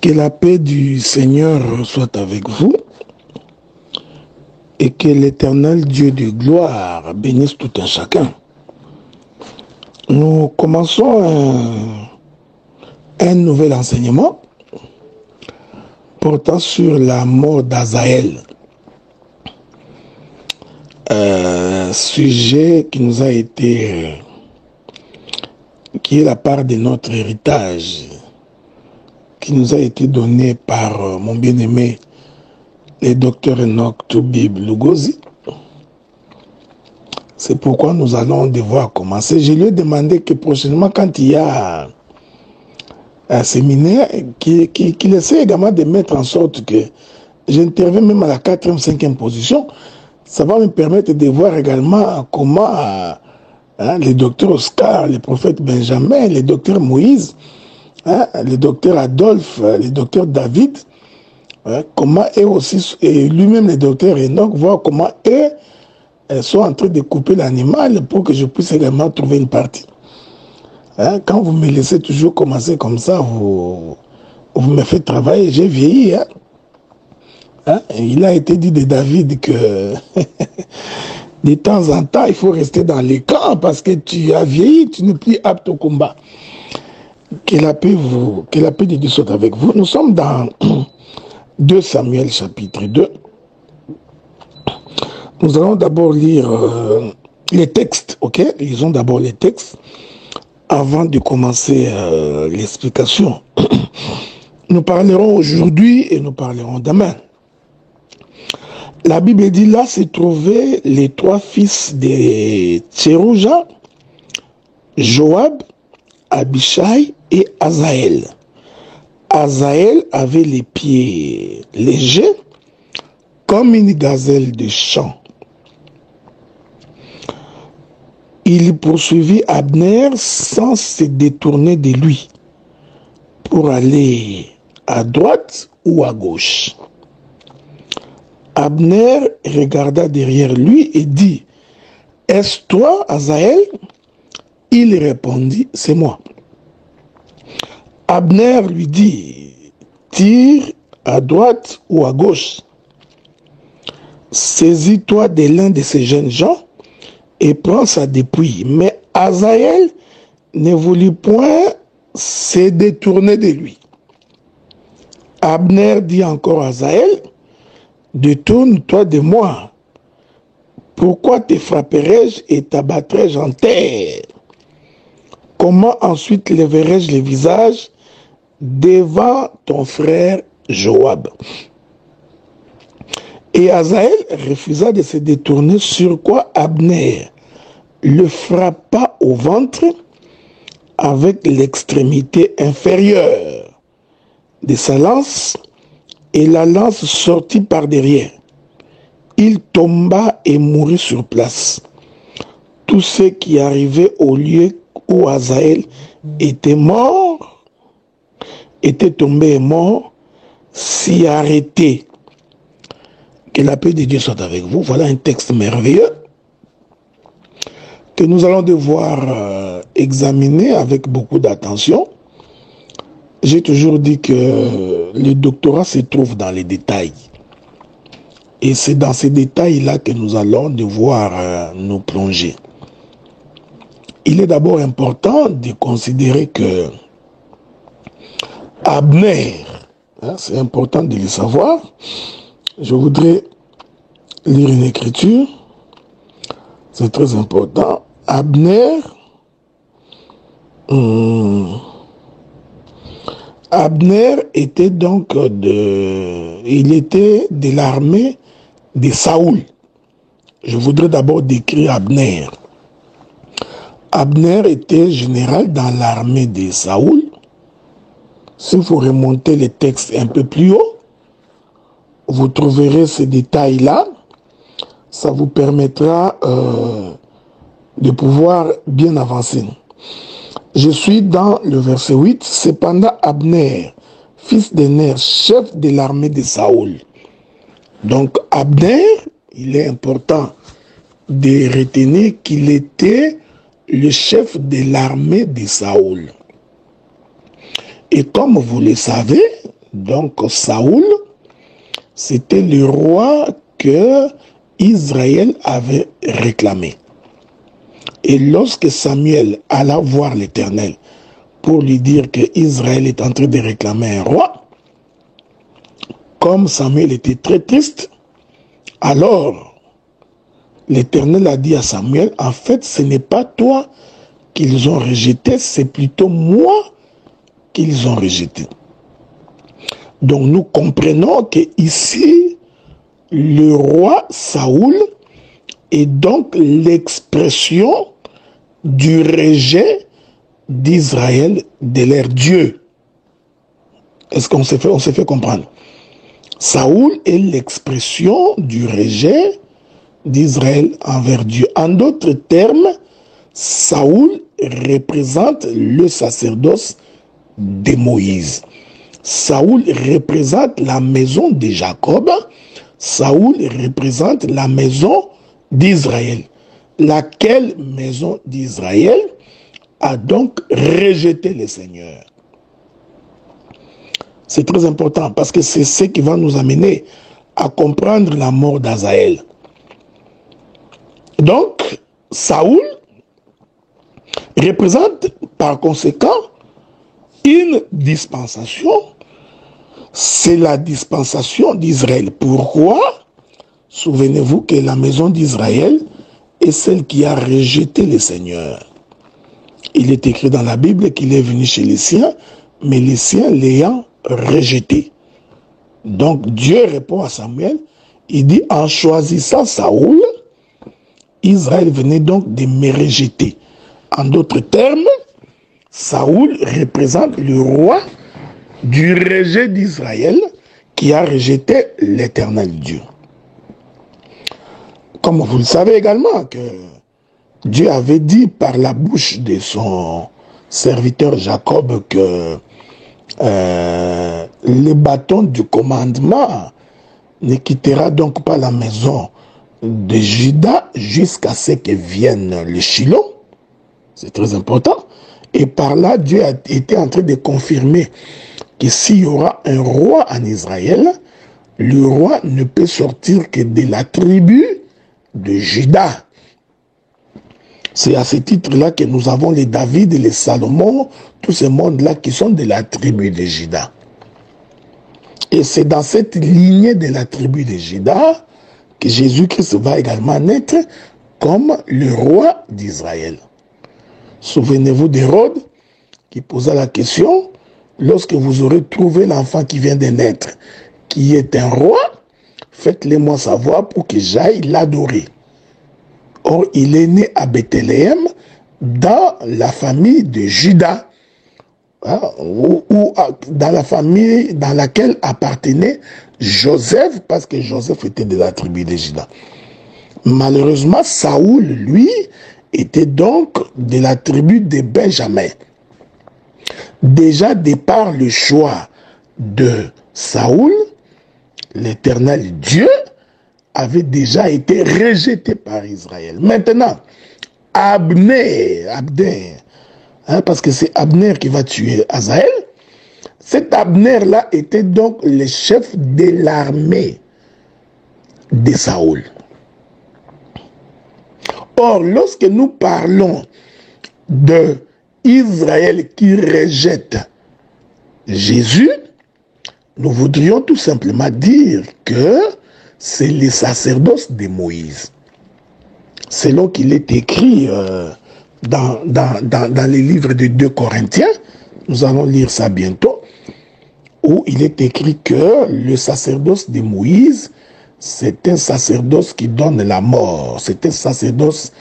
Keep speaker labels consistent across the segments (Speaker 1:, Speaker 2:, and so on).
Speaker 1: Que la paix du Seigneur soit avec vous et que l'Éternel Dieu de gloire bénisse tout un chacun. Nous commençons un nouvel enseignement portant sur la mort d'Azaël. Sujet qui nous a été, qui est la part de notre héritage, qui nous a été donné par mon bien-aimé, le docteur Enoch Toubib Lugozi. C'est pourquoi nous allons devoir commencer. Je lui ai demandé que prochainement, quand il y a un séminaire, qu'il essaie également de mettre en sorte que j'interviens même à la 4e, 5e position. Ça va me permettre de voir également comment le docteur Oscar, le prophète Benjamin, le docteur Moïse, le docteur Adolphe, le docteur David, comment eux aussi, et lui-même le docteur Enoch, voir comment eux sont en train de couper l'animal pour que je puisse également trouver une partie. Quand vous me laissez toujours commencer comme ça, vous me faites travailler, j'ai vieilli. Il a été dit de David que de temps en temps, il faut rester dans les camps parce que tu as vieilli, tu n'es plus apte au combat. Que la paix de Dieu soit avec vous. Nous sommes dans 2 Samuel chapitre 2. Nous allons d'abord lire les textes, ok? Lisons d'abord les textes avant de commencer l'explication. Nous parlerons aujourd'hui et nous parlerons demain. La Bible dit, là se trouvaient les 3 fils de Tserouja, Joab, Abishai et Azaël. Azaël avait les pieds légers comme une gazelle de champ. Il poursuivit Abner sans se détourner de lui pour aller à droite ou à gauche. Abner regarda derrière lui et dit, « Est-ce toi, Azaël ?» Il répondit, « C'est moi. » Abner lui dit, « Tire à droite ou à gauche. Saisis-toi de l'un de ces jeunes gens et prends sa dépouille. » Mais Azaël ne voulut point se détourner de lui. Abner dit encore à Azaël, « Détourne-toi de moi. Pourquoi te frapperai-je et t'abattrai-je en terre? Comment ensuite lèverai-je le visage devant ton frère Joab? » Et Azaël refusa de se détourner, sur quoi Abner le frappa au ventre avec l'extrémité inférieure de sa lance, et la lance sortit par derrière. Il tomba et mourut sur place. Tous ceux qui arrivaient au lieu où Azaël était mort, étaient tombés et morts, s'y arrêtaient. Que la paix de Dieu soit avec vous. Voilà un texte merveilleux que nous allons devoir examiner avec beaucoup d'attention. J'ai toujours dit que le doctorat se trouve dans les détails. Et c'est dans ces détails-là que nous allons devoir nous plonger. Il est d'abord important de considérer que Abner, c'est important de le savoir. Je voudrais lire une écriture. C'est très important. Abner était donc il était de l'armée de Saoul. Je voudrais d'abord décrire Abner. Abner était général dans l'armée de Saoul. Si vous remontez les textes un peu plus haut, vous trouverez ces détails-là. Ça vous permettra de pouvoir bien avancer. Je suis dans le verset 8. Cependant, Abner, fils de Ner, chef de l'armée de Saoul. Donc, Abner, il est important de retenir qu'il était le chef de l'armée de Saoul. Et comme vous le savez, Donc Saoul, c'était le roi que Israël avait réclamé. Et lorsque Samuel alla voir l'Éternel pour lui dire que Israël est en train de réclamer un roi, comme Samuel était très triste, alors l'Éternel a dit à Samuel, en fait, ce n'est pas toi qu'ils ont rejeté, c'est plutôt moi qu'ils ont rejeté. Donc nous comprenons que ici, le roi Saoul est donc l'expression du rejet d'Israël de leur Dieu. Est-ce qu'on s'est fait comprendre? Saoul est l'expression du rejet d'Israël envers Dieu. En d'autres termes, Saoul représente le sacerdoce de Moïse. Saoul représente la maison de Jacob. Saoul représente la maison d'Israël. Laquelle maison d'Israël a donc rejeté le Seigneur. C'est très important parce que c'est ce qui va nous amener à comprendre la mort d'Azaël. Donc, Saoul représente par conséquent une dispensation. C'est la dispensation d'Israël. Pourquoi? Souvenez-vous que la maison d'Israël est celle qui a rejeté le Seigneur. Il est écrit dans la Bible qu'il est venu chez les siens, mais les siens l'ayant rejeté. Donc Dieu répond à Samuel, il dit, en choisissant Saoul, Israël venait donc de me rejeter. En d'autres termes, Saoul représente le roi du rejet d'Israël qui a rejeté l'Éternel Dieu. Comme vous le savez également que Dieu avait dit par la bouche de son serviteur Jacob que le bâton du commandement ne quittera donc pas la maison de Juda jusqu'à ce que vienne le Shiloh. C'est très important. Et par là, Dieu a été en train de confirmer que s'il y aura un roi en Israël, le roi ne peut sortir que de la tribu de Juda. C'est à ce titre-là que nous avons les David et les Salomon, tous ces mondes-là qui sont de la tribu de Juda. Et c'est dans cette lignée de la tribu de Juda que Jésus-Christ va également naître comme le roi d'Israël. Souvenez-vous d'Hérode qui posa la question, lorsque vous aurez trouvé l'enfant qui vient de naître, qui est un roi, faites-le-moi savoir pour que j'aille l'adorer. Or, il est né à Bethléem, dans la famille de Juda, hein, ou dans la famille dans laquelle appartenait Joseph, parce que Joseph était de la tribu de Juda. Malheureusement, Saoul, lui, était donc de la tribu de Benjamin. Déjà, de par le choix de Saoul, l'Éternel Dieu avait déjà été rejeté par Israël. Maintenant, Abner, hein, parce que c'est Abner qui va tuer Azaël, cet Abner-là était donc le chef de l'armée de Saoul. Or, lorsque nous parlons de Israël qui rejette Jésus, nous voudrions tout simplement dire que c'est le sacerdoce de Moïse. Selon qu'il est écrit dans les livres de 2 Corinthiens, nous allons lire ça bientôt, où il est écrit que le sacerdoce de Moïse, c'est un sacerdoce qui donne la mort. C'est un sacerdoce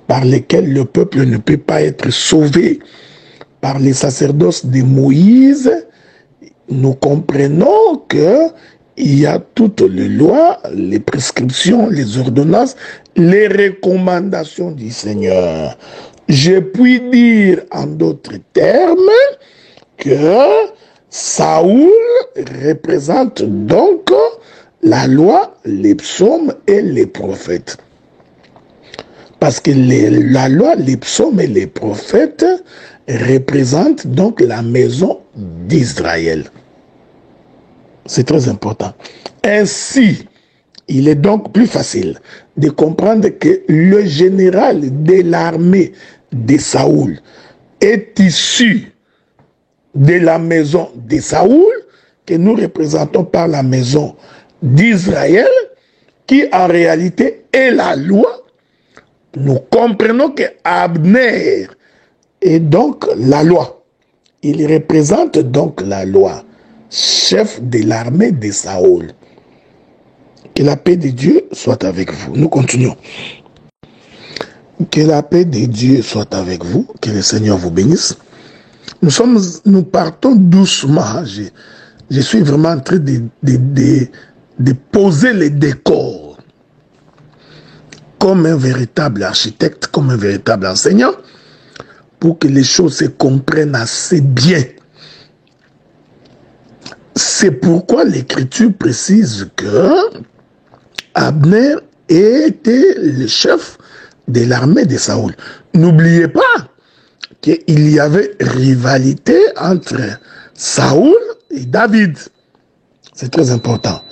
Speaker 1: par lequel le peuple ne peut pas être sauvé. Par les sacerdoces de Moïse, nous comprenons que il y a toutes les lois, les prescriptions, les ordonnances, les recommandations du Seigneur. Je puis dire en d'autres termes que Saoul représente donc la loi, les psaumes et les prophètes. Parce que la loi, les psaumes et les prophètes représentent donc la maison d'Israël. C'est très important. Ainsi, il est donc plus facile de comprendre que le général de l'armée de Saoul est issu de la maison de Saoul, que nous représentons par la maison d'Israël, qui en réalité est la loi. Nous comprenons que Abner est donc la loi. Il représente donc la loi, chef de l'armée de Saoul. Que la paix de Dieu soit avec vous. Nous continuons. Que la paix de Dieu soit avec vous. Que le Seigneur vous bénisse. Nous partons doucement. Je suis vraiment en train de poser les décors comme un véritable architecte, comme un véritable enseignant, pour que les choses se comprennent assez bien. C'est pourquoi l'Écriture précise que Abner était le chef de l'armée de Saoul. N'oubliez pas qu'il y avait rivalité entre Saoul et David. C'est très important.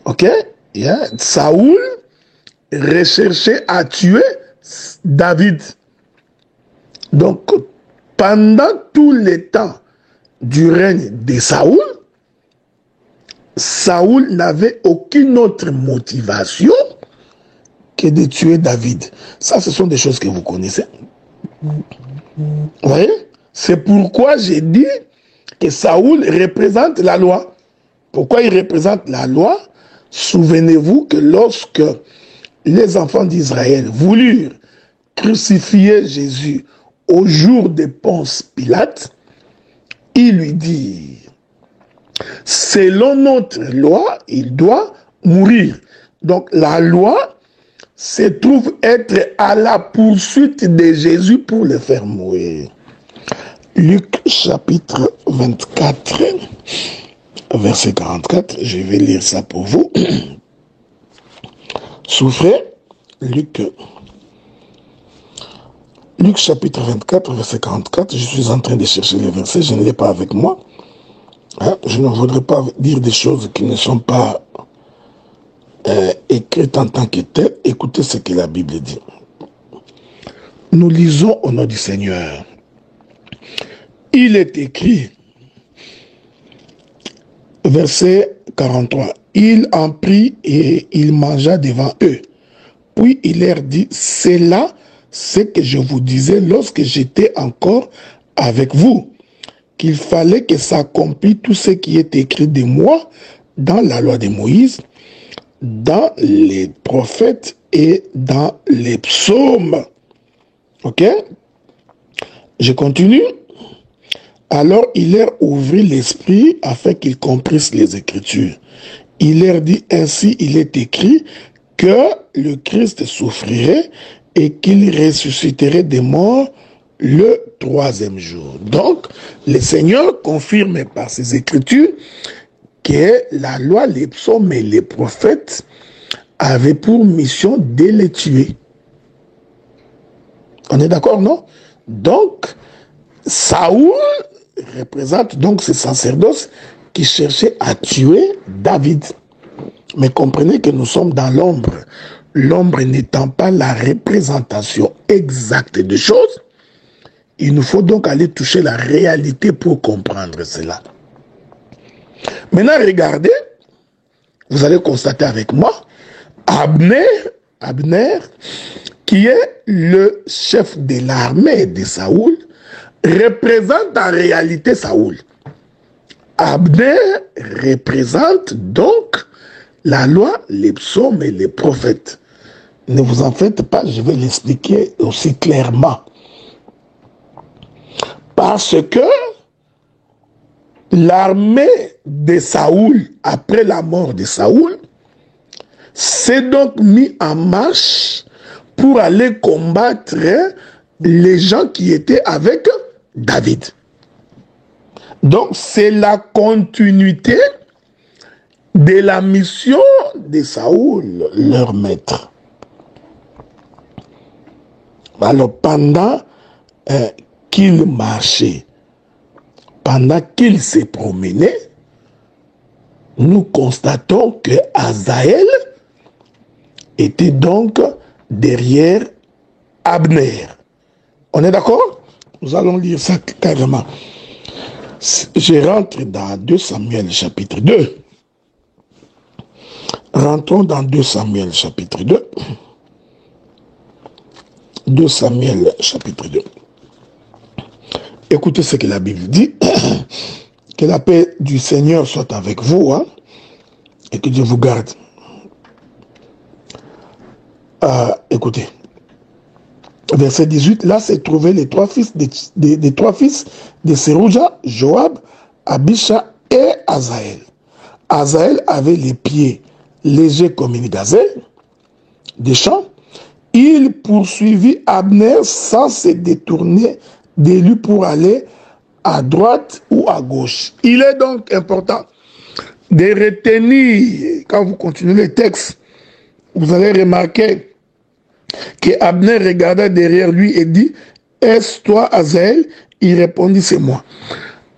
Speaker 1: Ok? Saoul recherchait à tuer David. Donc, pendant tout le temps du règne de Saoul, Saoul n'avait aucune autre motivation que de tuer David. Ça, ce sont des choses que vous connaissez. Vous voyez? C'est pourquoi j'ai dit que Saoul représente la loi. Pourquoi il représente la loi? Souvenez-vous que lorsque les enfants d'Israël voulurent crucifier Jésus au jour de Ponce Pilate, il lui dit, selon notre loi, il doit mourir. Donc la loi se trouve être à la poursuite de Jésus pour le faire mourir. Luc chapitre 24, verset 44, je vais lire ça pour vous. Souffrez, Luc chapitre 24, verset 44, je suis en train de chercher les versets, je ne l'ai pas avec moi. Je ne voudrais pas dire des choses qui ne sont pas écrites en tant que telles. Écoutez ce que la Bible dit. Nous lisons au nom du Seigneur. Il est écrit, verset 43, il en prit et il mangea devant eux. Puis il leur dit, c'est là ce que je vous disais lorsque j'étais encore avec vous, qu'il fallait que s'accomplisse tout ce qui est écrit de moi dans la loi de Moïse, dans les prophètes et dans les psaumes. Ok? Je continue. Alors il leur ouvrit l'esprit afin qu'ils comprissent les Écritures. Il leur dit, ainsi il est écrit que le Christ souffrirait et qu'il ressusciterait des morts le troisième jour. Donc, le Seigneur confirme par ses Écritures que la loi, les psaumes et les prophètes avaient pour mission de les tuer. On est d'accord, non? Donc, Saoul représente donc ce sacerdoce qui cherchait à tuer David. Mais comprenez que nous sommes dans l'ombre. L'ombre n'étant pas la représentation exacte des choses, il nous faut donc aller toucher la réalité pour comprendre cela. Maintenant, regardez, vous allez constater avec moi, Abner, qui est le chef de l'armée de Saoul, représente en réalité Saoul. Abner représente donc la loi, les psaumes et les prophètes. Ne vous en faites pas, je vais l'expliquer aussi clairement. Parce que l'armée de Saoul, après la mort de Saoul, s'est donc mis en marche pour aller combattre les gens qui étaient avec David. Donc c'est la continuité de la mission de Saoul, leur maître. Alors pendant qu'il marchait, pendant qu'il se promenait, nous constatons que Azaël était donc derrière Abner. On est d'accord? Nous allons lire ça carrément. Je rentre dans 2 Samuel chapitre 2. Rentrons dans 2 Samuel chapitre 2. 2 Samuel chapitre 2. Écoutez ce que la Bible dit. Que la paix du Seigneur soit avec vous, hein, et que Dieu vous garde. Écoutez. Verset 18, là s'est trouvé les 3 fils des 3 fils de Serouja, Joab, Abisha et Azaël. Azaël avait les pieds légers comme une gazelle des champs. Il poursuivit Abner sans se détourner de lui pour aller à droite ou à gauche. Il est donc important de retenir, quand vous continuez le texte, vous allez remarquer que Abner regarda derrière lui et dit, « Est-ce toi, Azaël ?» Il répondit, « C'est moi. »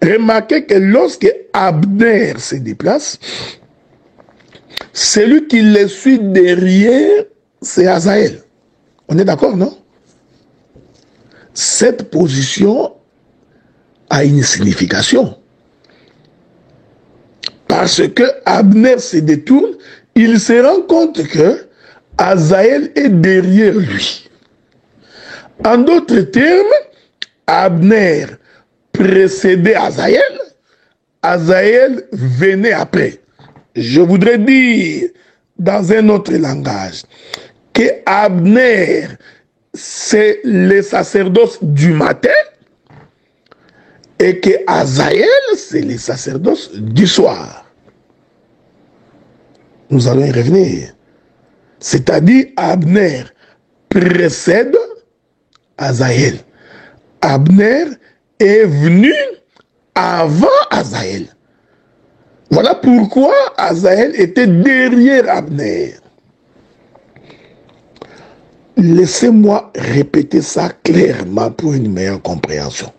Speaker 1: Remarquez que lorsque Abner se déplace, celui qui le suit derrière, c'est Azaël. On est d'accord, non? Cette position a une signification. Parce que Abner se détourne, il se rend compte que Azaël est derrière lui. En d'autres termes, Abner précédait Azaël, Azaël venait après. Je voudrais dire, dans un autre langage, que Abner, c'est le sacerdoce du matin, et que Azaël, c'est le sacerdoce du soir. Nous allons y revenir. C'est-à-dire, Abner précède Azaël. Abner est venu avant Azaël. Voilà pourquoi Azaël était derrière Abner. Laissez-moi répéter ça clairement pour une meilleure compréhension.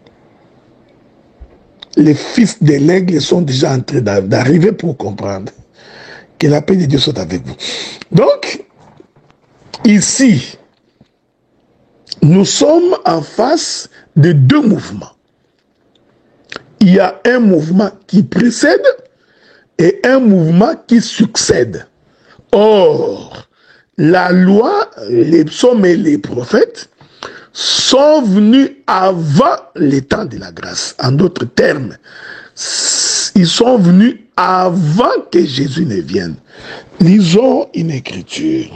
Speaker 1: Les fils de l'aigle sont déjà en train d'arriver pour comprendre que la paix de Dieu soit avec vous. Donc, ici, nous sommes en face de 2 mouvements. Il y a un mouvement qui précède et un mouvement qui succède. Or, la loi, les psaumes et les prophètes sont venus avant les temps de la grâce. En d'autres termes, ils sont venus avant que Jésus ne vienne. Lisons une écriture.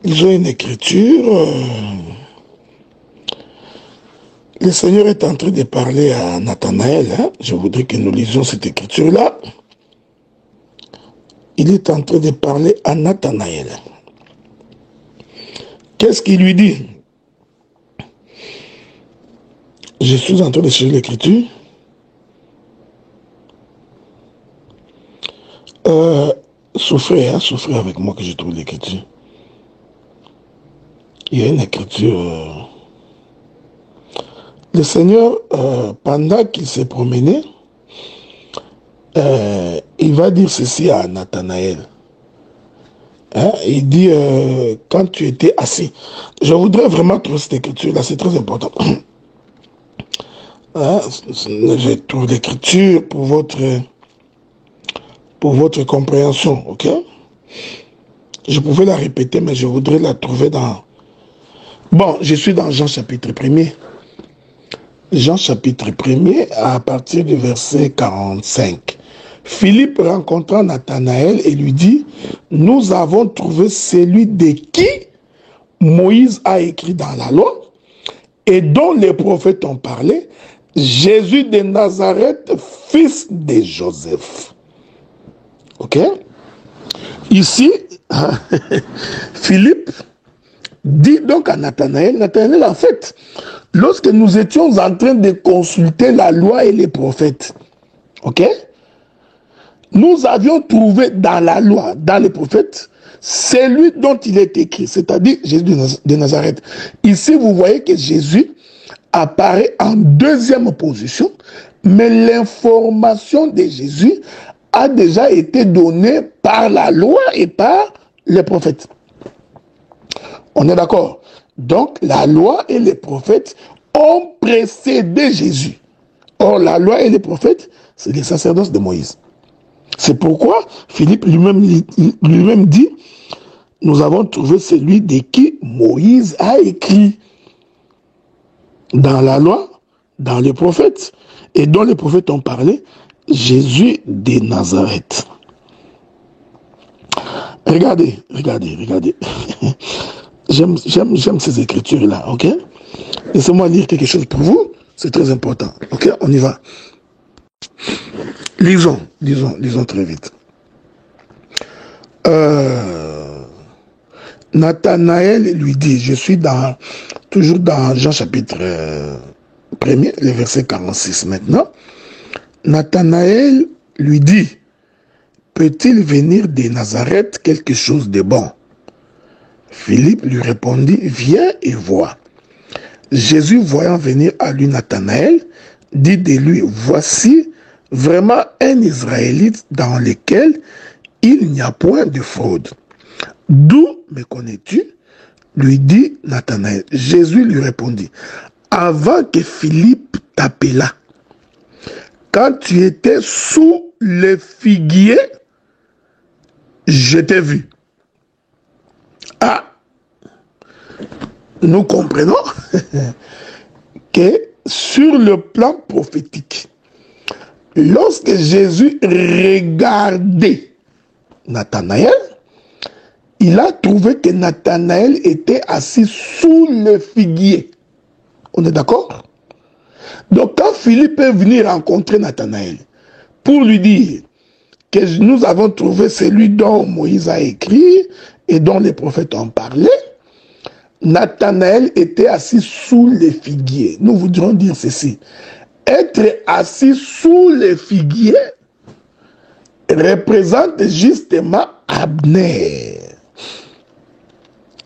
Speaker 1: Lisons une écriture. Le Seigneur est en train de parler à Nathanaël. Hein? Je voudrais que nous lisions cette écriture-là. Il est en train de parler à Nathanaël. Qu'est-ce qu'il lui dit? Je suis en train de chercher l'écriture. Souffrez, hein, souffrez avec moi que je trouve l'écriture. Il y a une écriture. Le Seigneur, pendant qu'il s'est promené, il va dire ceci à Nathanaël. Hein, il dit, quand tu étais assis, je voudrais vraiment trouver cette écriture-là, c'est très important. Hein, je trouve l'écriture pour votre compréhension, ok? Je pouvais la répéter, mais je voudrais la trouver dans... Bon, je suis dans Jean chapitre 1er. Jean chapitre 1er, à partir du verset 45. Philippe rencontra Nathanaël et lui dit, « Nous avons trouvé celui de qui Moïse a écrit dans la loi et dont les prophètes ont parlé, Jésus de Nazareth, fils de Joseph. » Ok? Ici, Philippe dit donc à Nathanaël, Nathanaël, en fait, lorsque nous étions en train de consulter la loi et les prophètes, ok? Nous avions trouvé dans la loi, dans les prophètes, celui dont il est écrit, c'est-à-dire Jésus de Nazareth. Ici, vous voyez que Jésus apparaît en 2e position, mais l'information de Jésus a déjà été donné par la loi et par les prophètes. On est d'accord? Donc, la loi et les prophètes ont précédé Jésus. Or, la loi et les prophètes, c'est les sacerdoces de Moïse. C'est pourquoi Philippe lui-même dit, nous avons trouvé celui de qui Moïse a écrit dans la loi, dans les prophètes, et dont les prophètes ont parlé, Jésus de Nazareth. Regardez, regardez, regardez. J'aime ces écritures-là, ok? Laissez-moi lire quelque chose pour vous, c'est très important. Ok, on y va. Lisons très vite. Nathanaël lui dit, je suis toujours dans Jean chapitre 1er, le verset 46 maintenant. Nathanaël lui dit, peut-il venir de Nazareth quelque chose de bon? Philippe lui répondit, viens et vois. Jésus, voyant venir à lui Nathanaël, dit de lui, voici vraiment un Israélite dans lequel il n'y a point de fraude. D'où me connais-tu? Lui dit Nathanaël. Jésus lui répondit, avant que Philippe t'appelât, quand tu étais sous le figuier, je t'ai vu. Ah, nous comprenons que sur le plan prophétique, lorsque Jésus regardait Nathanaël, il a trouvé que Nathanaël était assis sous le figuier. On est d'accord? Donc quand Philippe est venu rencontrer Nathanaël pour lui dire que nous avons trouvé celui dont Moïse a écrit et dont les prophètes ont parlé, Nathanaël était assis sous le figuier. Nous voudrions dire ceci. Être assis sous le figuier représente justement Abner.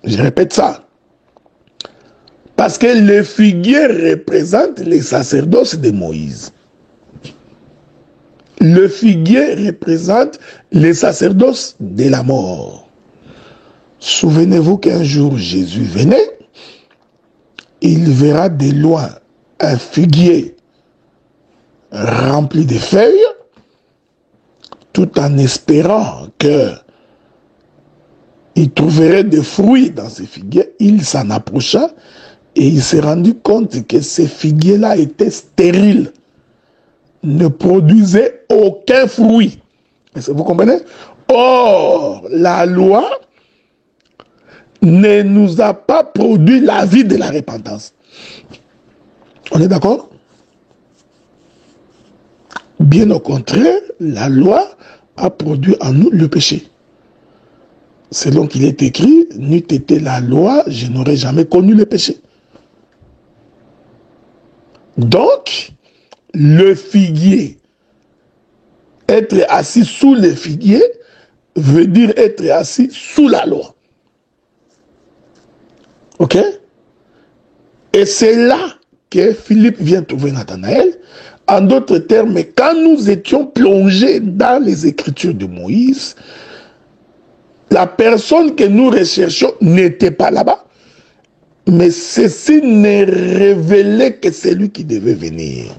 Speaker 1: Je répète ça. Parce que le figuier représente les sacerdoces de Moïse. Le figuier représente les sacerdoces de la mort. Souvenez-vous qu'un jour Jésus venait, il verra de loin un figuier rempli de feuilles, tout en espérant que il trouverait des fruits dans ces figuiers. Il s'en approcha et il s'est rendu compte que ces figuiers-là étaient stériles, ne produisaient aucun fruit. Est-ce que vous comprenez? Or, la loi ne nous a pas produit la vie de la repentance. On est d'accord? Bien au contraire, la loi a produit en nous le péché. Selon qu'il est écrit, n'eût été la loi, je n'aurais jamais connu le péché. Donc, le figuier, être assis sous le figuier, veut dire être assis sous la loi. Ok? Et c'est là que Philippe vient trouver Nathanaël. En d'autres termes, quand nous étions plongés dans les écritures de Moïse, la personne que nous recherchions n'était pas là-bas, mais ceci ne révélait que celui qui devait venir.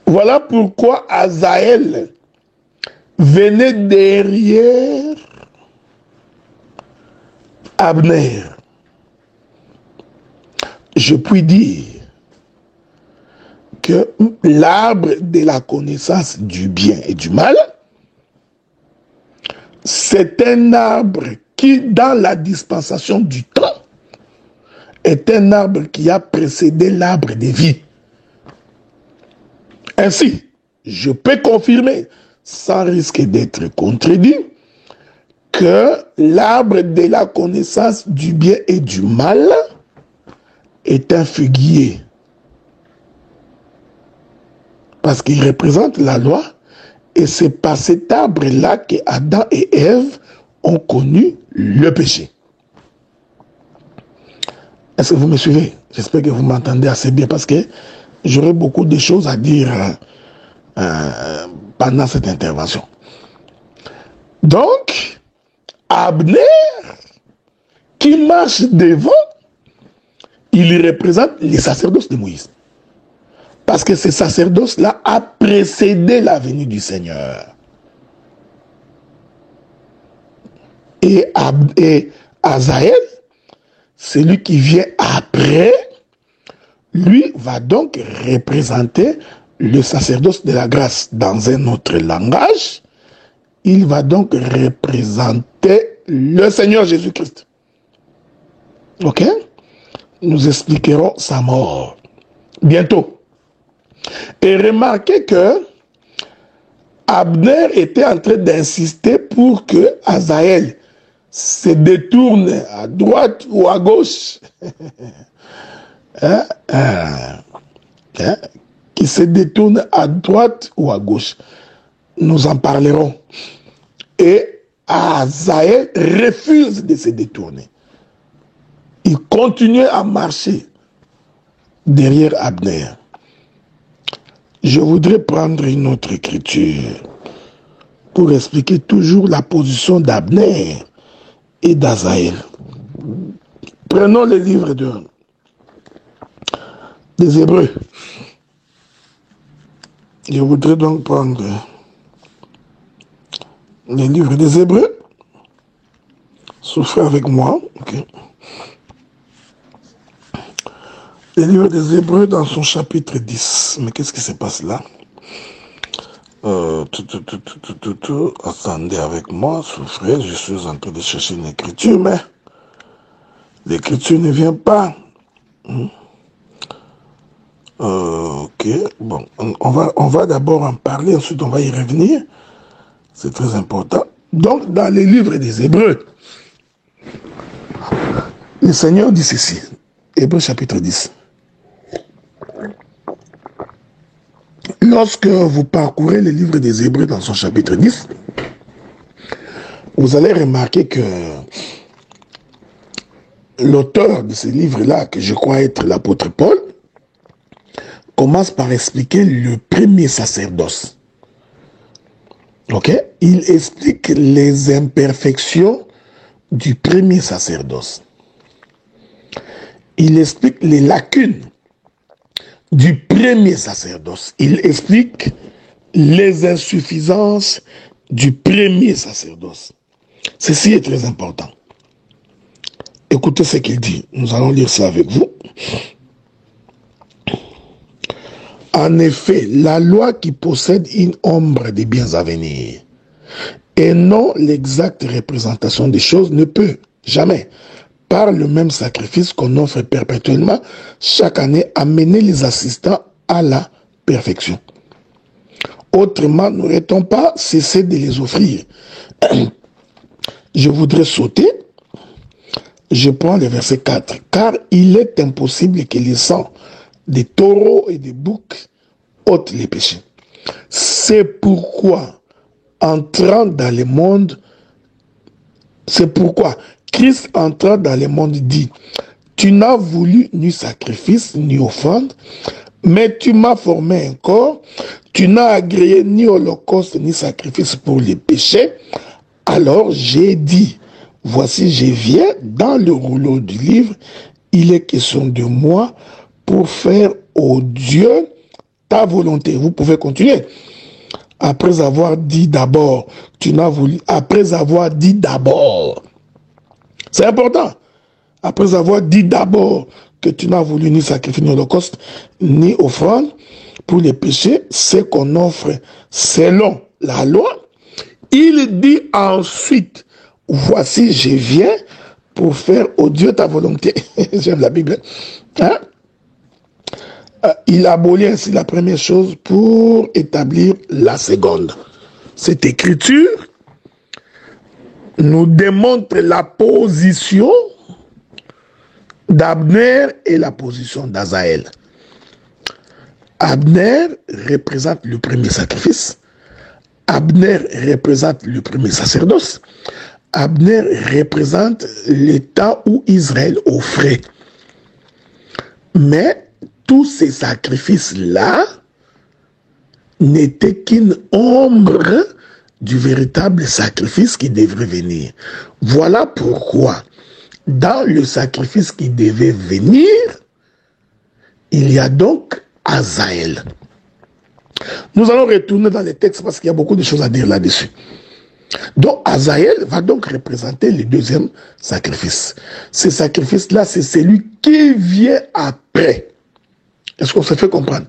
Speaker 1: Voilà pourquoi Asaël venait derrière Abner. Je puis dire que l'arbre de la connaissance du bien et du mal, c'est un arbre qui, dans la dispensation du temps, est un arbre qui a précédé l'arbre de vie. Ainsi, je peux confirmer, sans risque d'être contredit, que l'arbre de la connaissance du bien et du mal est un figuier. Parce qu'il représente la loi, et c'est par cet arbre-là que Adam et Ève ont connu le péché. Est-ce que vous me suivez? J'espère que vous m'entendez assez bien, parce que j'aurais beaucoup de choses à dire pendant cette intervention. Donc, Abner, qui marche devant, il représente les sacerdoces de Moïse. Parce que ce sacerdoce-là a précédé la venue du Seigneur. Et Azaël, celui qui vient après, lui va donc représenter le sacerdoce de la grâce dans un autre langage. Il va donc représenter le Seigneur Jésus-Christ. Ok? Nous expliquerons sa mort bientôt. Et remarquez que Abner était en train d'insister pour que Azaël se détourne à droite ou à gauche. Qui se détourne à droite ou à gauche. Nous en parlerons. Et Azaël refuse de se détourner. Il continue à marcher derrière Abner. Je voudrais prendre une autre écriture pour expliquer toujours la position d'Abner et d'Azaël. Prenons le livre des Hébreux. Je voudrais donc prendre le livre des Hébreux. Souffrez avec moi. Okay. Le livre des Hébreux dans son chapitre 10. Mais qu'est-ce qui se passe là? Attendez avec moi, souffrez. Je suis en train de chercher une écriture, mais l'écriture ne vient pas. Ok, bon, on va d'abord en parler, ensuite on va y revenir. C'est très important. Donc, dans les livres des Hébreux, le Seigneur dit ceci. Hébreux chapitre 10. Lorsque vous parcourez le livre des Hébreux dans son chapitre 10, vous allez remarquer que l'auteur de ce livre-là, que je crois être l'apôtre Paul, commence par expliquer le premier sacerdoce. Ok? Il explique les imperfections du premier sacerdoce. Il explique les lacunes du premier sacerdoce. Il explique les insuffisances du premier sacerdoce. Ceci est très important. Écoutez ce qu'il dit. Nous allons lire ça avec vous. En effet, la loi qui possède une ombre des biens à venir et non l'exacte représentation des choses ne peut jamais, par le même sacrifice qu'on offre perpétuellement chaque année, amener les assistants à la perfection. Autrement, n'aurait-on pas cessé de les offrir? Je voudrais sauter. Je prends le verset 4. Car il est impossible que les sangs des taureaux et des boucs ôtent les péchés. C'est pourquoi, entrant dans le monde, c'est pourquoi Christ entrant dans le monde dit, tu n'as voulu ni sacrifice ni offrande, mais tu m'as formé un corps, tu n'as agréé ni holocauste ni sacrifice pour les péchés. Alors j'ai dit, voici je viens, dans le rouleau du livre, il est question de moi pour faire au Dieu ta volonté. Vous pouvez continuer. Après avoir dit d'abord, tu n'as voulu, après avoir dit d'abord, c'est important. Après avoir dit d'abord que tu n'as voulu ni sacrifice, ni holocauste, ni offrande pour les péchés, c'est qu'on offre selon la loi. Il dit ensuite, voici je viens pour faire au Dieu ta volonté. J'aime la Bible. Hein? Il abolit ainsi la première chose pour établir la seconde. Cette écriture nous démontre la position d'Abner et la position d'Azaël. Abner représente le premier sacrifice. Abner représente le premier sacerdoce. Abner représente le temps où Israël offrait. Mais tous ces sacrifices-là n'était qu'une ombre du véritable sacrifice qui devrait venir. Voilà pourquoi, dans le sacrifice qui devait venir, il y a donc Azaël. Nous allons retourner dans les textes parce qu'il y a beaucoup de choses à dire là-dessus. Donc Azaël va donc représenter le deuxième sacrifice. Ce sacrifice-là, c'est celui qui vient après. Est-ce qu'on se fait comprendre?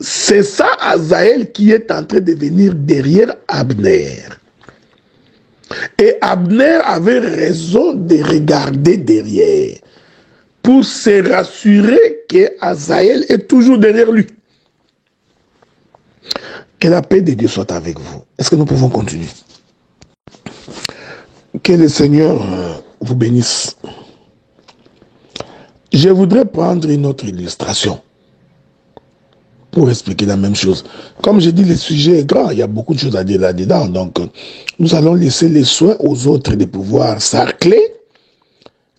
Speaker 1: C'est ça Azaël qui est en train de venir derrière Abner. Et Abner avait raison de regarder derrière pour se rassurer que Azaël est toujours derrière lui. Que la paix de Dieu soit avec vous. Est-ce que nous pouvons continuer? Que le Seigneur vous bénisse. Je voudrais prendre une autre illustration pour expliquer la même chose. Comme je dis, le sujet est grand, il y a beaucoup de choses à dire là-dedans. Donc, nous allons laisser les soins aux autres de pouvoir sarcler,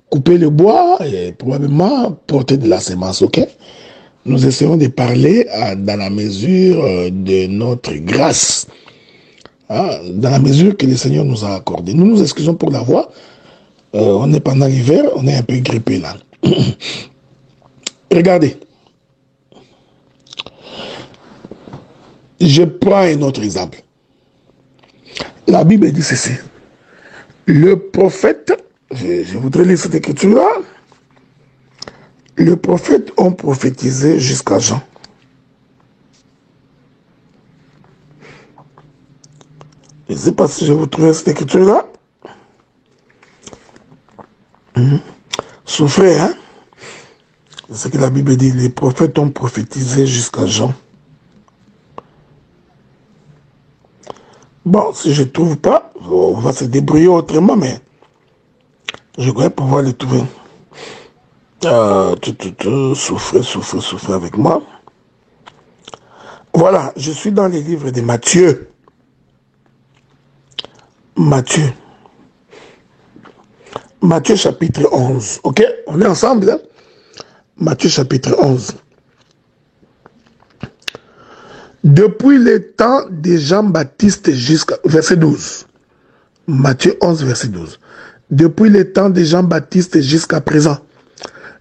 Speaker 1: couper le bois et probablement porter de la semence, ok? Nous essayons de parler dans la mesure de notre grâce, dans la mesure que le Seigneur nous a accordé. Nous nous excusons pour la voix. On est pendant l'hiver, on est un peu grippé là. Regardez. Je prends un autre exemple. La Bible dit ceci. Le prophète, je voudrais lire cette écriture-là. Les prophètes ont prophétisé jusqu'à Jean. Je ne sais pas si je vous trouve cette écriture-là. Souffrez, hein? C'est ce que la Bible dit. Les prophètes ont prophétisé jusqu'à Jean. Bon, si je ne trouve pas, on va se débrouiller autrement, mais je crois pouvoir le trouver. Souffrez avec moi. Voilà, je suis dans les livres de Matthieu. Matthieu chapitre 11. Ok? On est ensemble, hein? Matthieu chapitre 11. Depuis le temps de Jean-Baptiste jusqu'à... Verset 12. Matthieu 11, verset 12. Depuis le temps de Jean-Baptiste jusqu'à présent,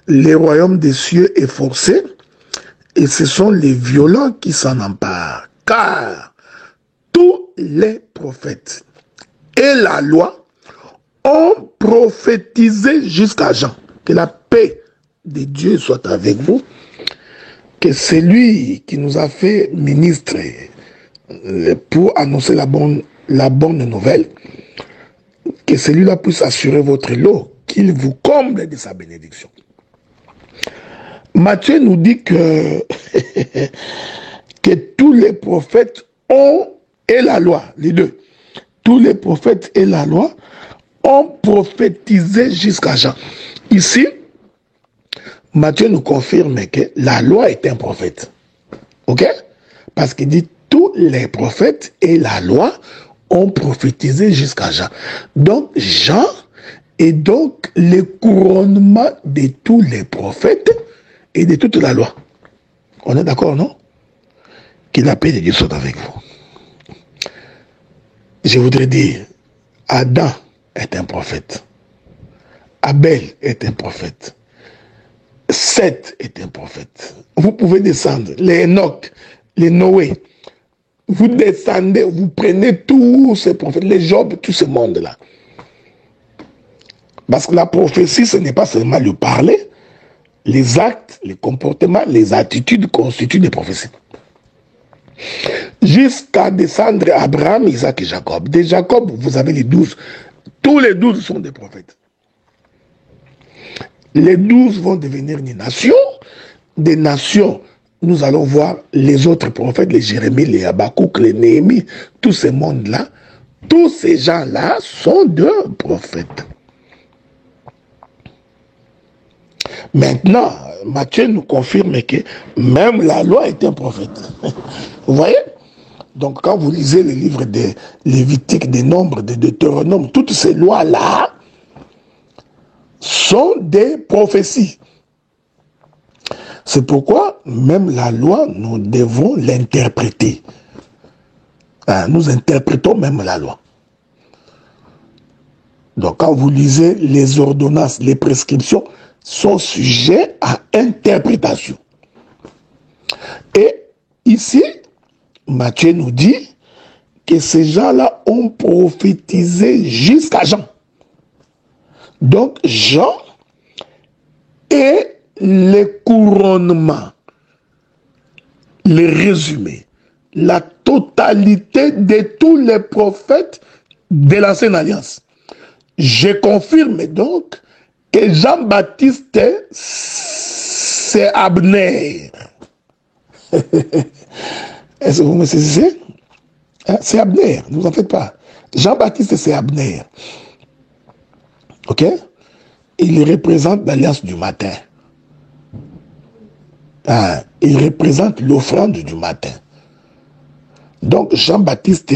Speaker 1: le royaume des cieux est forcé et ce sont les violents qui s'en emparent. Car tous les prophètes et la loi ont prophétisé jusqu'à Jean. Que la paix de Dieu soit avec vous. Que c'est lui qui nous a fait ministre pour annoncer la bonne nouvelle. Que celui-là puisse assurer votre lot, qu'il vous comble de sa bénédiction. Matthieu nous dit que, que tous les prophètes ont, et la loi, les deux, tous les prophètes et la loi ont prophétisé jusqu'à Jean. Ici, Matthieu nous confirme que la loi est un prophète. Ok? Parce qu'il dit tous les prophètes et la loi ont prophétisé jusqu'à Jean. Donc, Jean est donc le couronnement de tous les prophètes et de toute la loi. On est d'accord, non? Que la paix de Dieu soit avec vous. Je voudrais dire, Adam est un prophète. Abel est un prophète. Seth est un prophète. Vous pouvez descendre, les Enoch, les Noé. Vous descendez, vous prenez tous ces prophètes, les Job, tout ce monde-là. Parce que la prophétie, ce n'est pas seulement le parler, les actes, les comportements, les attitudes constituent des prophéties. Jusqu'à descendre Abraham, Isaac et Jacob. De Jacob, vous avez les 12. Tous les 12 sont des prophètes. Les 12 vont devenir des nations. Des nations, nous allons voir les autres prophètes, les Jérémie, les Habakkuk, les Néhémie, tous ces mondes-là. Tous ces gens-là sont des prophètes. Maintenant, Matthieu nous confirme que même la loi est un prophète. Vous voyez? Donc quand vous lisez les livres de Lévitique, des Nombres, de Deutéronome, toutes ces lois-là sont des prophéties. C'est pourquoi même la loi, nous devons l'interpréter. Hein, nous interprétons même la loi. Donc quand vous lisez les ordonnances, les prescriptions sont sujets à interprétation. Et ici, Matthieu nous dit que ces gens-là ont prophétisé jusqu'à Jean. Donc Jean est le couronnement, le résumé, la totalité de tous les prophètes de l'Ancienne Alliance. Je confirme donc que Jean-Baptiste, c'est Abner. Est-ce que vous me saisissez? Hein? C'est Abner, ne vous en faites pas. Jean-Baptiste, c'est Abner. Ok? Il représente l'alliance du matin. Hein? Il représente l'offrande du matin. Donc Jean-Baptiste,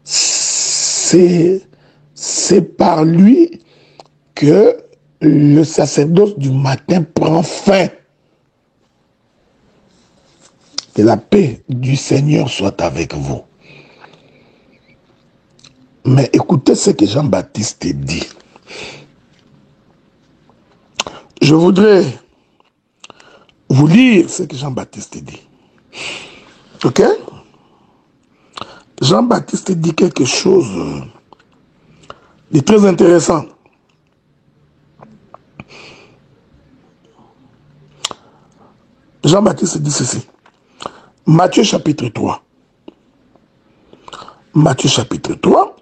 Speaker 1: c'est par lui que le sacerdoce du matin prend fin. Que la paix du Seigneur soit avec vous. Mais écoutez ce que Jean-Baptiste dit. Je voudrais vous lire ce que Jean-Baptiste dit. Ok? Jean-Baptiste dit quelque chose de très intéressant. Jean-Baptiste dit ceci. Matthieu chapitre 3. Matthieu chapitre 3,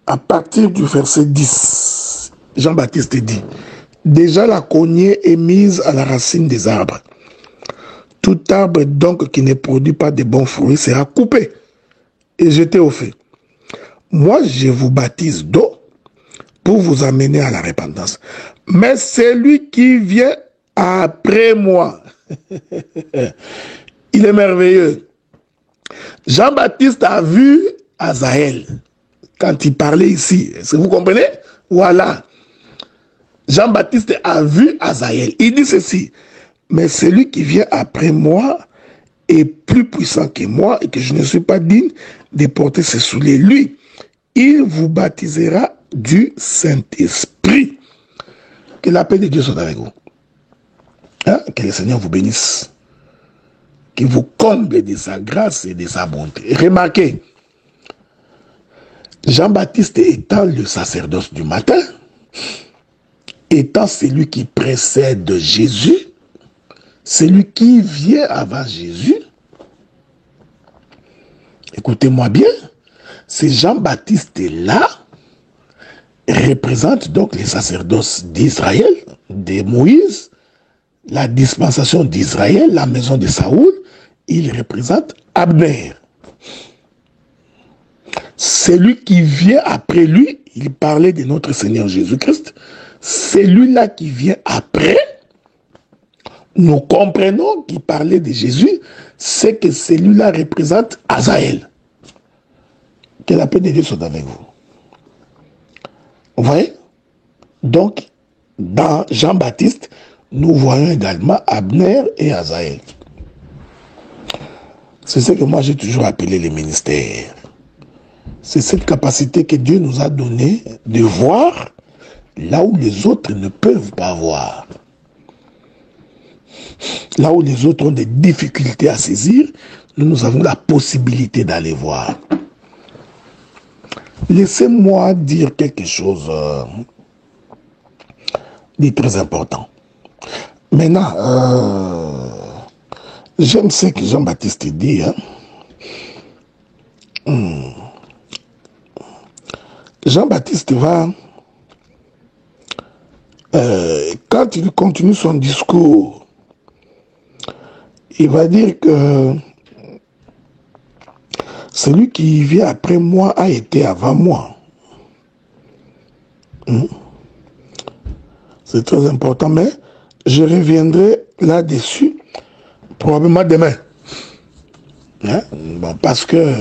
Speaker 1: à partir du verset 10, Jean-Baptiste dit, déjà la cognée est mise à la racine des arbres. Tout arbre donc qui ne produit pas de bons fruits sera coupé et jeté au feu. Moi, je vous baptise d'eau pour vous amener à la repentance. Mais celui qui vient après moi, il est merveilleux. Jean-Baptiste a vu Azaël quand il parlait ici. Est-ce que vous comprenez? Voilà. Jean-Baptiste a vu Azaël. Il dit ceci. Mais celui qui vient après moi est plus puissant que moi et que je ne suis pas digne de porter ses souliers. Lui, il vous baptisera du Saint-Esprit. Que la paix de Dieu soit avec vous. Hein? Que le Seigneur vous bénisse. Qu'il vous comble de sa grâce et de sa bonté. Remarquez, Jean-Baptiste étant le sacerdoce du matin, étant celui qui précède Jésus, celui qui vient avant Jésus, écoutez-moi bien, ce Jean-Baptiste-là représente donc les sacerdoces d'Israël, de Moïse, la dispensation d'Israël, la maison de Saoul. Il représente Abner. Celui qui vient après lui, il parlait de notre Seigneur Jésus-Christ, celui-là qui vient après, nous comprenons qu'il parlait de Jésus, c'est que celui-là représente Azaël. Que la paix de Dieu soit avec vous. Vous voyez? Donc, dans Jean-Baptiste, nous voyons également Abner et Azaël. C'est ce que moi j'ai toujours appelé les ministères. C'est cette capacité que Dieu nous a donnée de voir là où les autres ne peuvent pas voir. Là où les autres ont des difficultés à saisir, nous avons la possibilité d'aller voir. Laissez-moi dire quelque chose de très important. Maintenant, j'aime ce que Jean-Baptiste dit. Jean-Baptiste va, quand il continue son discours, il va dire que celui qui vient après moi a été avant moi. C'est très important, mais je reviendrai là-dessus probablement demain. Hein? Bon, parce que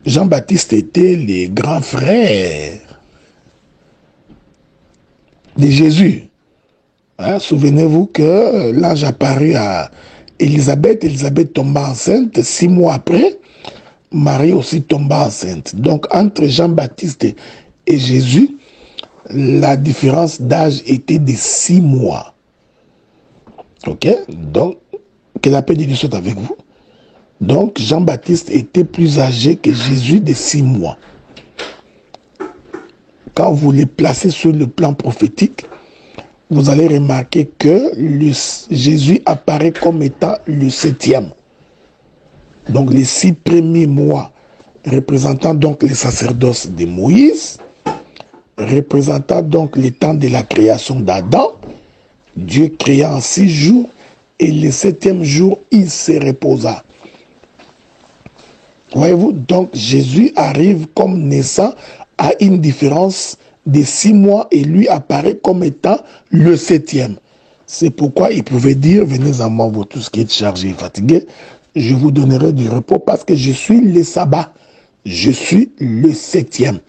Speaker 1: Jean-Baptiste était le grand frère de Jésus. Hein? Souvenez-vous que l'ange apparut à Élisabeth tomba enceinte. 6 mois après, Marie aussi tomba enceinte. Donc, entre Jean-Baptiste et Jésus, la différence d'âge était de 6 mois. Ok? Donc, que la paix de Dieu soit avec vous. Donc, Jean-Baptiste était plus âgé que Jésus de 6 mois. Quand vous les placez sur le plan prophétique, vous allez remarquer que Jésus apparaît comme étant le 7e. Donc, les 6 premiers mois représentant donc les sacerdoces de Moïse, représentant donc le temps de la création d'Adam, Dieu créa en 6 jours et le 7e jour, il se reposa. Voyez-vous, donc Jésus arrive comme naissant à une différence de 6 mois et lui apparaît comme étant le 7e. C'est pourquoi il pouvait dire, venez à moi, vous tous qui êtes chargés et fatigués, je vous donnerai du repos parce que je suis le sabbat. Je suis le 7e.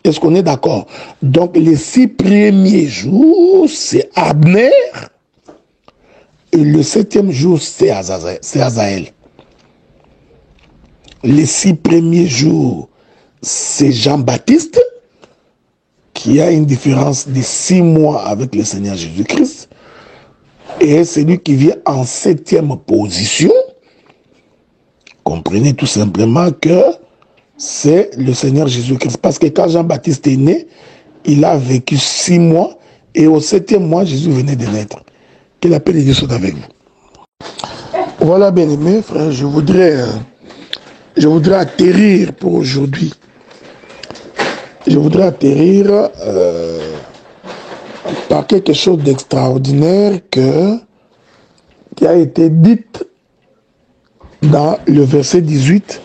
Speaker 1: Est-ce qu'on est d'accord? Donc les 6 premiers jours, c'est Abner. Et le 7e jour, c'est Azaël. Les 6 premiers jours, c'est Jean-Baptiste, qui a une différence de 6 mois avec le Seigneur Jésus-Christ. Et celui qui vient en 7e position, comprenez tout simplement que c'est le Seigneur Jésus-Christ. Parce que quand Jean-Baptiste est né, il a vécu 6 mois et au 7e mois, Jésus venait de naître. Que la paix de Dieu soit avec vous. Voilà, bien-aimés, frères, je voudrais atterrir pour aujourd'hui. Je voudrais atterrir par quelque chose d'extraordinaire qui a été dit dans le verset 18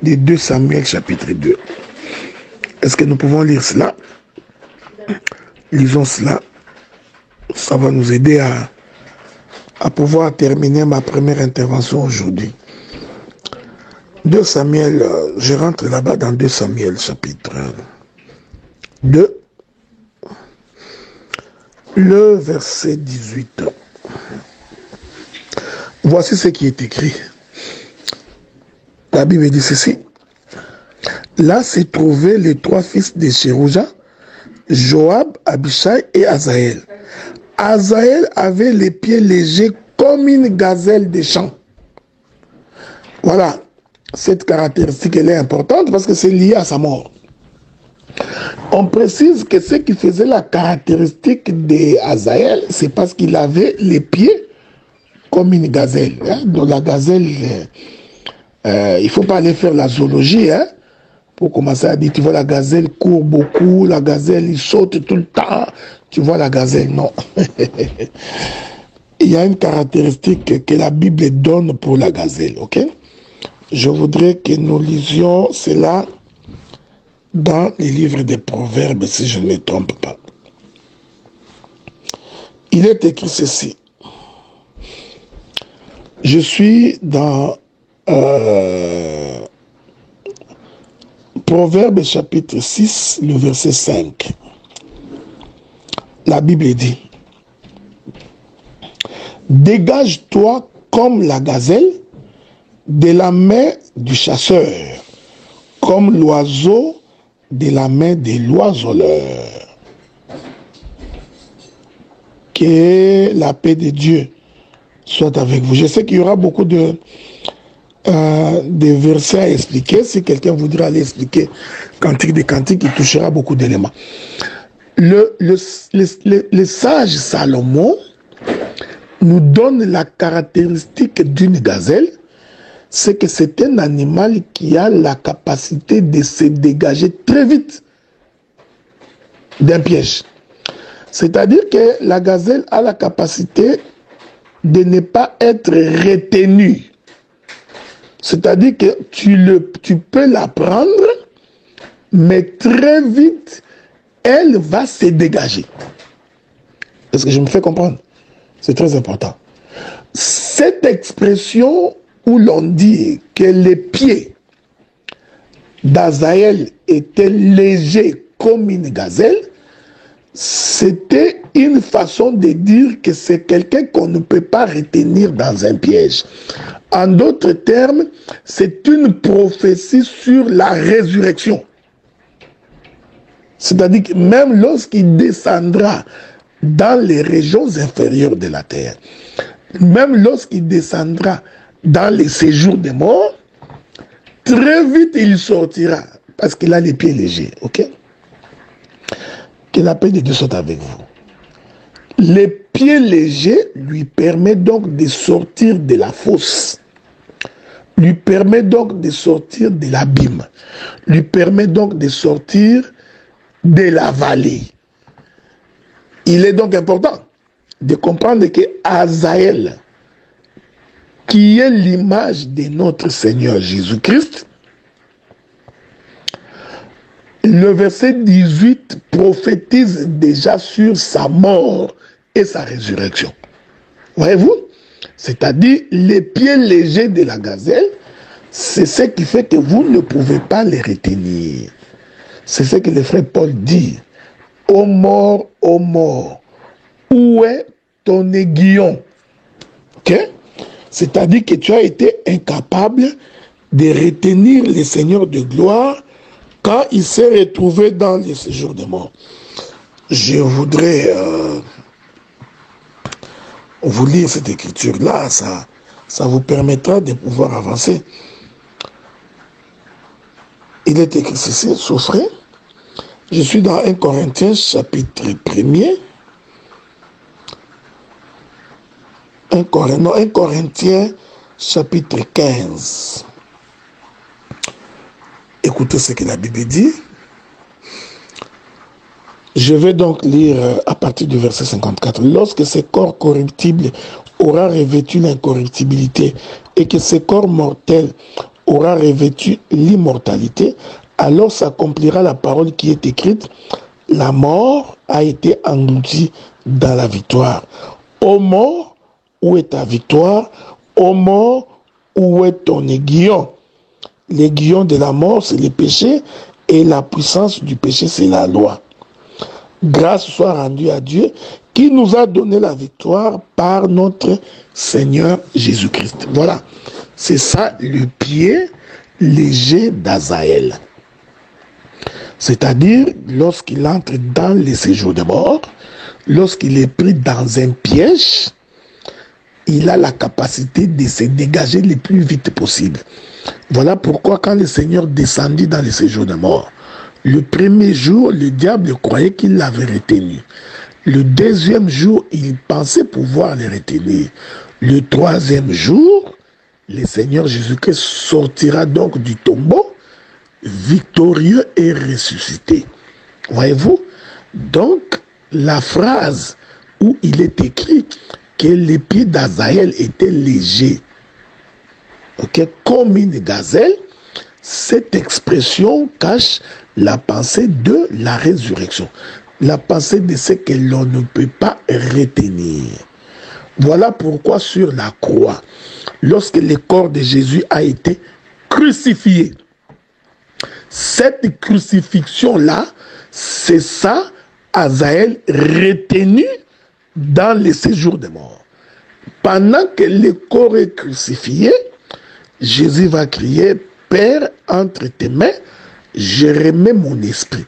Speaker 1: de 2 Samuel chapitre 2. Est-ce que nous pouvons lire cela? Lisons cela. Ça va nous aider à pouvoir terminer ma première intervention aujourd'hui. 2 Samuel, je rentre là-bas dans 2 Samuel chapitre 2, le verset 18. Voici ce qui est écrit. La Bible dit ceci. Là se trouvaient les 3 fils de Sérouja, Joab, Abishai et Azaël. Azaël avait les pieds légers comme une gazelle des champs. Voilà, cette caractéristique elle est importante parce que c'est lié à sa mort. On précise que ce qui faisait la caractéristique d'Azaël, c'est parce qu'il avait les pieds comme une gazelle. Hein? Donc la gazelle, il ne faut pas aller faire la zoologie, hein? Pour commencer à dire, tu vois, la gazelle court beaucoup, la gazelle, il saute tout le temps. Tu vois la gazelle, non. Il y a une caractéristique que la Bible donne pour la gazelle, ok? Je voudrais que nous lisions cela dans les livres des Proverbes, si je ne me trompe pas. Il est écrit ceci. Je suis dans Proverbes chapitre 6, le verset 5. La Bible dit, « Dégage-toi comme la gazelle de la main du chasseur, comme l'oiseau de la main de l'oiseleur. » Que la paix de Dieu soit avec vous. Je sais qu'il y aura beaucoup de versets à expliquer. Si quelqu'un voudra aller expliquer Cantique des Cantiques, il touchera beaucoup d'éléments. Le sage Salomon nous donne la caractéristique d'une gazelle, c'est que c'est un animal qui a la capacité de se dégager très vite d'un piège. C'est-à-dire que la gazelle a la capacité de ne pas être retenue. C'est-à-dire que tu peux la prendre, mais très vite, elle va se dégager. Est-ce que je me fais comprendre? C'est très important. Cette expression où l'on dit que les pieds d'Azaël étaient légers comme une gazelle, c'était une façon de dire que c'est quelqu'un qu'on ne peut pas retenir dans un piège. En d'autres termes, c'est une prophétie sur la résurrection. C'est-à-dire que même lorsqu'il descendra dans les régions inférieures de la terre, même lorsqu'il descendra dans les séjours des morts, très vite il sortira, parce qu'il a les pieds légers, ok? Que la paix de Dieu soit avec vous. Les pieds légers lui permettent donc de sortir de la fosse, lui permet donc de sortir de l'abîme, lui permet donc de sortir de la vallée. Il est donc important de comprendre que Azaël, qui est l'image de notre Seigneur Jésus-Christ, le verset 18 prophétise déjà sur sa mort et sa résurrection. Voyez-vous? C'est-à-dire, les pieds légers de la gazelle, c'est ce qui fait que vous ne pouvez pas les retenir. C'est ce que le frère Paul dit. Ô mort, où est ton aiguillon? Okay? C'est-à-dire que tu as été incapable de retenir le Seigneur de gloire quand il s'est retrouvé dans les séjours de mort. Je voudrais vous lire cette écriture-là, ça vous permettra de pouvoir avancer. Il est écrit ceci, souffrez. Je suis dans 1 Corinthiens chapitre 1er. 1 Corinthiens chapitre 15. Écoutez ce que la Bible dit. Je vais donc lire à partir du verset 54. Lorsque ce corps corruptible aura revêtu l'incorruptibilité et que ce corps mortel aura revêtu l'immortalité, alors s'accomplira la parole qui est écrite. La mort a été engloutie dans la victoire. Ô mort, où est ta victoire? Ô mort, où est ton aiguillon? L'aiguillon de la mort, c'est le péché, et la puissance du péché, c'est la loi. Grâce soit rendue à Dieu, qui nous a donné la victoire par notre Seigneur Jésus-Christ. Voilà, c'est ça le pied léger d'Azaël. C'est-à-dire, lorsqu'il entre dans les séjours de mort, lorsqu'il est pris dans un piège, il a la capacité de se dégager le plus vite possible. Voilà pourquoi quand le Seigneur descendit dans les séjours de mort, le premier jour, le diable croyait qu'il l'avait retenu. Le deuxième jour, il pensait pouvoir le retenir. Le troisième jour, le Seigneur Jésus-Christ sortira donc du tombeau, victorieux et ressuscité. Voyez-vous? Donc, la phrase où il est écrit que les pieds d'Azaël étaient légers, okay, comme une gazelle, cette expression cache la pensée de la résurrection, la pensée de ce que l'on ne peut pas retenir. Voilà pourquoi sur la croix, lorsque le corps de Jésus a été crucifié, cette crucifixion-là, c'est ça, Azaël retenu dans les séjours de mort. Pendant que le corps est crucifié, Jésus va crier, Père, entre tes mains, je remets mon esprit.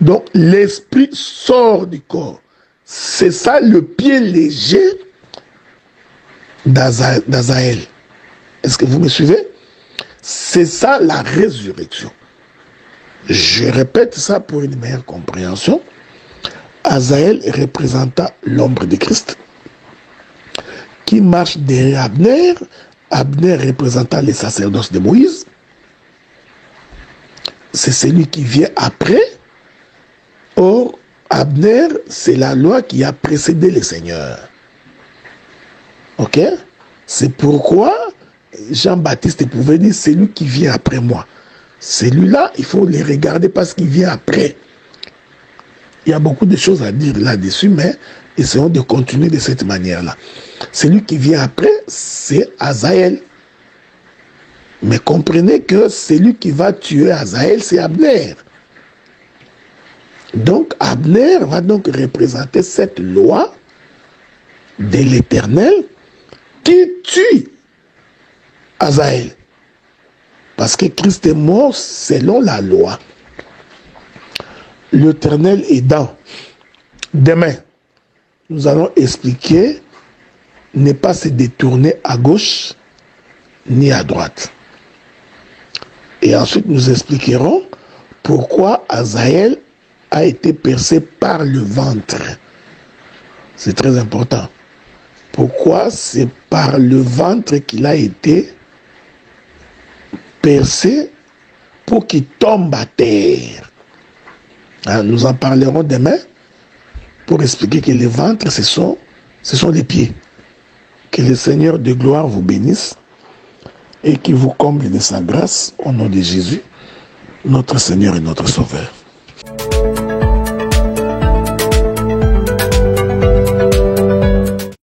Speaker 1: Donc l'esprit sort du corps. C'est ça le pied léger d'Azaël. Est-ce que vous me suivez? C'est ça la résurrection. Je répète ça pour une meilleure compréhension. Azaël représenta l'ombre de Christ qui marche derrière Abner. Abner représentant les sacerdoces de Moïse. C'est celui qui vient après. Or, Abner, c'est la loi qui a précédé le Seigneur. Ok? C'est pourquoi Jean-Baptiste pouvait dire, c'est lui qui vient après moi. Celui-là, il faut les regarder parce qu'il vient après. Il y a beaucoup de choses à dire là-dessus, mais essayons de continuer de cette manière-là. Celui qui vient après, c'est Azaël. Mais comprenez que celui qui va tuer Azaël, c'est Abner. Donc Abner va donc représenter cette loi de l'Éternel qui tue Azaël. Parce que Christ est mort selon la loi. L'Éternel aidant. Demain, nous allons expliquer ne pas se détourner à gauche ni à droite. Et ensuite, nous expliquerons pourquoi Azaël a été percé par le ventre. C'est très important. Pourquoi c'est par le ventre qu'il a été percé pour qu'il tombe à terre. Nous en parlerons demain pour expliquer que le ventre, ce sont les pieds. Que le Seigneur de gloire vous bénisse et qu'il vous comble de sa grâce au nom de Jésus, notre Seigneur et notre Sauveur.